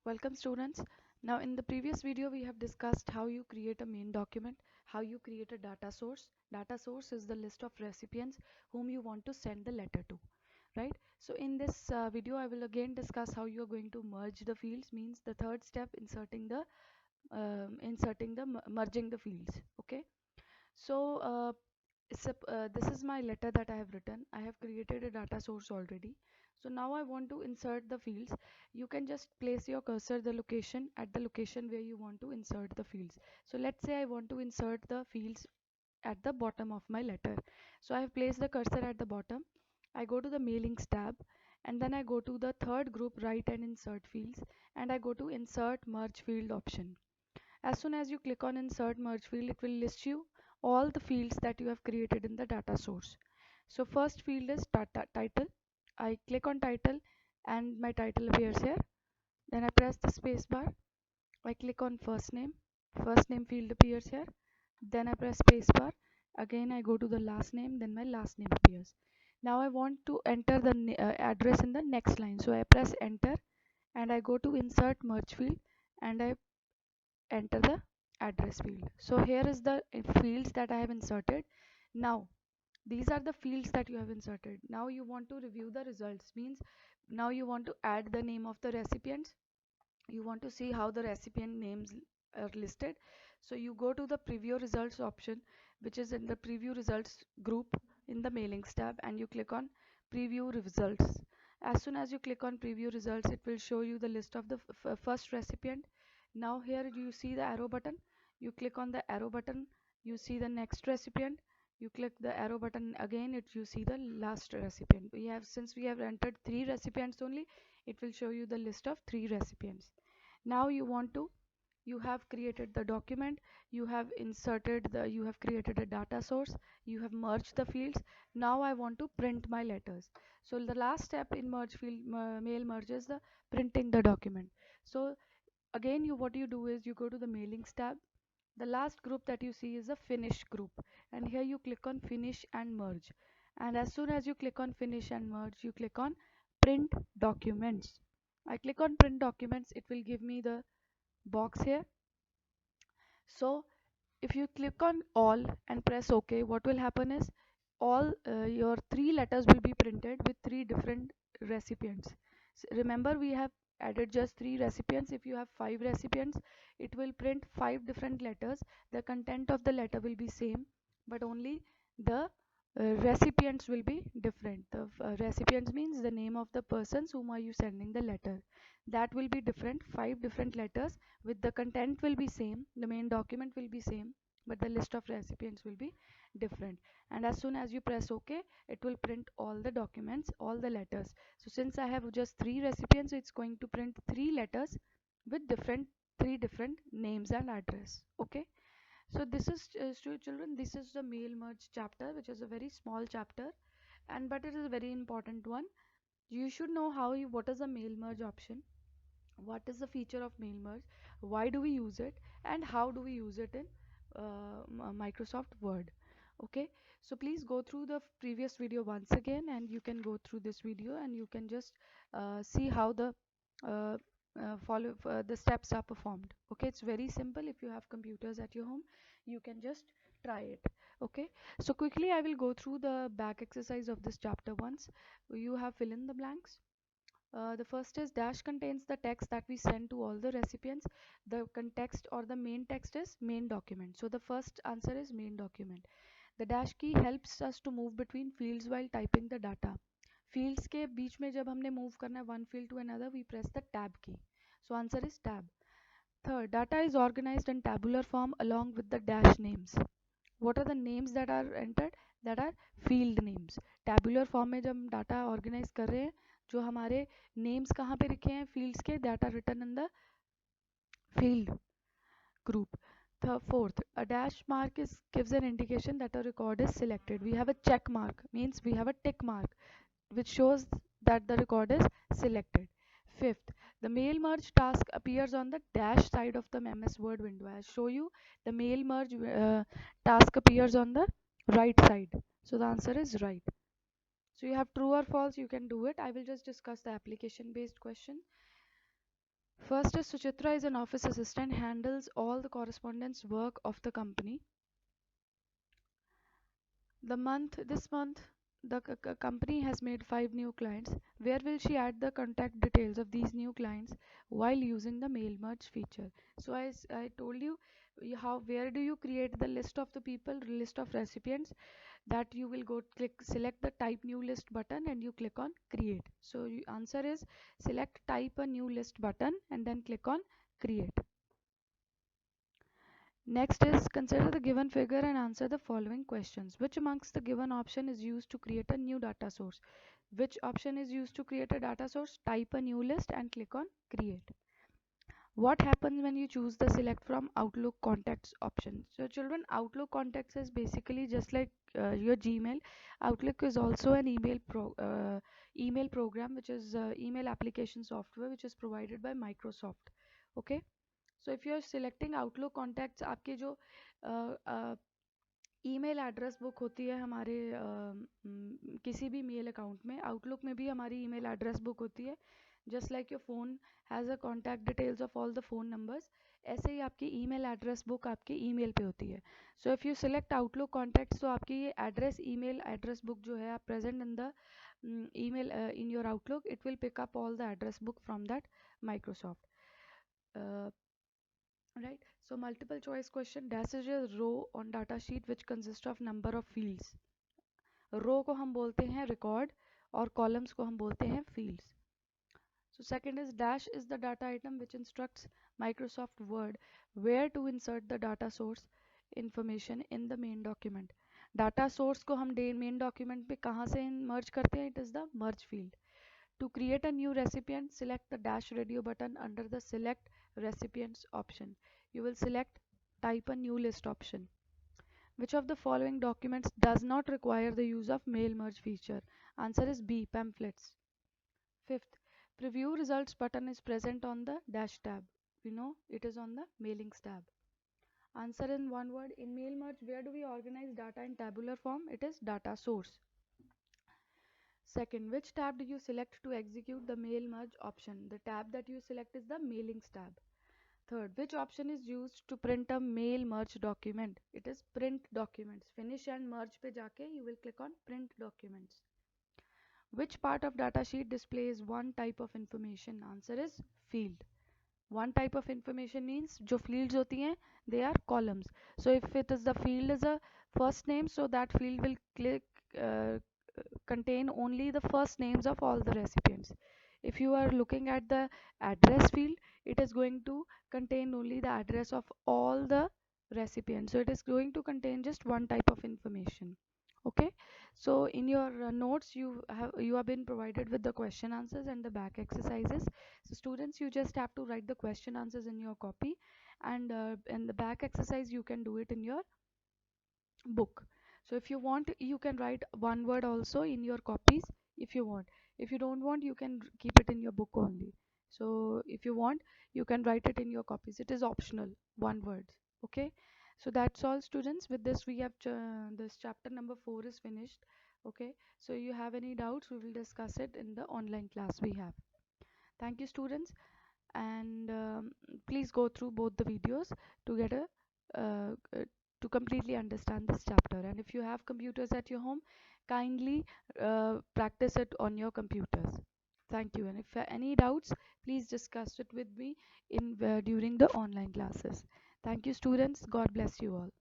Welcome students. Now in the previous video we have discussed how you create a main document, how you create a data source. Data source is the list of recipients whom you want to send the letter to, right? So in this video I will again discuss how you are going to merge the fields, means the third step, merging the fields. Okay. So this is my letter that I have written. I have created a data source already. So now I want to insert the fields. You can just place your cursor at the location where you want to insert the fields. So let's say I want to insert the fields at the bottom of my letter. So I have placed the cursor at the bottom. I go to the mailings tab, and then I go to the third group, write and insert fields, and I go to insert merge field option. As soon as you click on insert merge field, it will list you all the fields that you have created in the data source. So first field is title. I click on title and my title appears here. Then I press the space bar. I click on first name. First name field appears here. Then I press space bar. Again I go to the last name, then my last name appears. Now I want to enter the address in the next line. So I press enter and I go to insert merge field and I enter the address field. So here is the fields that I have inserted. Now these are the fields that you have inserted. Now you want to review the results, means now you want to add the name of the recipients. You want to see how the recipient names are listed. So you go to the preview results option, which is in the preview results group in the mailings tab, and you click on preview results. As soon as you click on preview results, it will show you the list of the first recipient. Now here you see the arrow button. You click on the arrow button, you see the next recipient. You click the arrow button again, you see the last recipient. Since we have entered 3 recipients only, it will show you the list of 3 recipients. Now you have created the document, you have created a data source, you have merged the fields. Now I want to print my letters. So the last step in mail merge is the printing the document. So again, what you do is you go to the mailings tab. The last group that you see is a finish group, and here you click on finish and merge. And as soon as you click on finish and merge, you click on print documents. I click on print documents, it will give me the box here. So if you click on all and press OK, what will happen is all your 3 letters will be printed with 3 different recipients. Remember, we have added just 3 recipients. If you have 5 recipients, it will print 5 different letters. The content of the letter will be same, but only the recipients will be different. The recipients means the name of the persons whom are you sending the letter. That will be different, 5 different letters, with the content will be same, the main document will be same, but the list of recipients will be different. And as soon as you press OK, it will print all the documents, all the letters. So since I have just 3 recipients, it's going to print 3 letters with 3 different names and address. Okay. So this is children, this is the mail merge chapter, which is a very small chapter, and but it is a very important one. You should know what is a mail merge option, what is the feature of mail merge, why do we use it, and how do we use it in Microsoft Word. Okay, so please go through the previous video once again, and you can go through this video and you can just see how uh, the steps are performed. Okay, it's very simple. If you have computers at your home, you can just try it. Okay, so quickly I will go through the back exercise of this chapter once. You have fill in the blanks. The first is dash contains the text that we send to all the recipients. The context or the main text is main document. So the first answer is main document. The dash key helps us to move between fields while typing the data. Fields के बीच में जब हमने move करना है one field to another, we press the tab key. So answer is tab. Third, data is organized in tabular form along with the dash names. What are the names that are entered? That are field names. Tabular form में जब हम data organize कर रहे हैं, जो हमारे names कहाँ पे लिखे हैं fields के, that are written in the field group. Fourth, a dash mark gives an indication that a record is selected. We have a check mark, means we have a tick mark, which shows that the record is selected. Fifth, the mail merge task appears on the dash side of the MS Word window. I'll show you the mail merge task appears on the right side. So the answer is right. So you have true or false, you can do it. I will just discuss the application based question. First is Suchitra is an office assistant, handles all the correspondence work of the company. This month, the company has made 5 new clients. Where will she add the contact details of these new clients while using the mail merge feature? So I told you how where do you create the list of the people, list of recipients, that you will go click select the type new list button and you click on create. So answer is select type a new list button and then click on create. Next is consider the given figure and answer the following questions. Which amongst the given option is used to create a new data source? Which option is used to create a data source? Type a new list and click on create. What happens when you choose the select from Outlook contacts option? So children, Outlook contacts is basically just like your Gmail. Outlook is also an email program, which is email application software which is provided by Microsoft. Okay, so if you are selecting Outlook contacts, आपके जो email address book होती है हमारे किसी भी mail account में, outlook में भी हमारी ईमेल एड्रेस बुक होती है. Just like your phone has a contact details of all the phone numbers, ऐसे ही आपकी ईमेल एड्रेस बुक आपके ईमेल पे होती है. So if you select outlook contacts तो आपकी ये एड्रेस ईमेल एड्रेस बुक जो है आप present in the email in your Outlook, it will pick up all the address book from that Microsoft. Right, so multiple choice question. Dash is a row on data sheet which consists of number of fields. रो को हम बोलते हैं record और columns को हम बोलते हैं fields. So second is dash is the data item which instructs Microsoft Word where to insert the data source information in the main document. Data source को हम main document पे कहाँ से merge करते हैं? It is the merge field. To create a new recipient, select the dash radio button under the select recipients option. You will select type a new list option. Which of the following documents does not require the use of mail merge feature? Answer is B, pamphlets. Fifth, preview results button is present on the dash tab. We know it is on the mailings tab. Answer in one word. In mail merge, where do we organize data in tabular form? It is data source. Second, which tab do you select to execute the mail merge option? The tab that you select is the mailings tab. Third, which option is used to print a mail merge document? It is print documents. Finish and merge पे जाके you will click on print documents. Which part of datasheet displays one type of information? Answer is field. One type of information means जो fields होती हैं they are columns. So if it is the field is a first name, so that field will uh, contain only the first names of all the recipients. If you are looking at the address field, it is going to contain only the address of all the recipients. So it is going to contain just one type of information. Okay, so in your notes you have been provided with the question answers and the back exercises. So students, you just have to write the question answers in your copy, and in the back exercise you can do it in your book. So if you want, you can write one word also in your copies if you want. If you don't want, you can keep it in your book only. So if you want, you can write it in your copies. It is optional, one word. Okay, so that's all students. With this we have this chapter number 4 is finished. Okay, so you have any doubts, we will discuss it in the online class we have. Thank you students, and please go through both the videos to get a to completely understand this chapter. And if you have computers at your home, kindly practice it on your computers. Thank you, and if any doubts, please discuss it with me in during the online classes. Thank you students, God bless you all.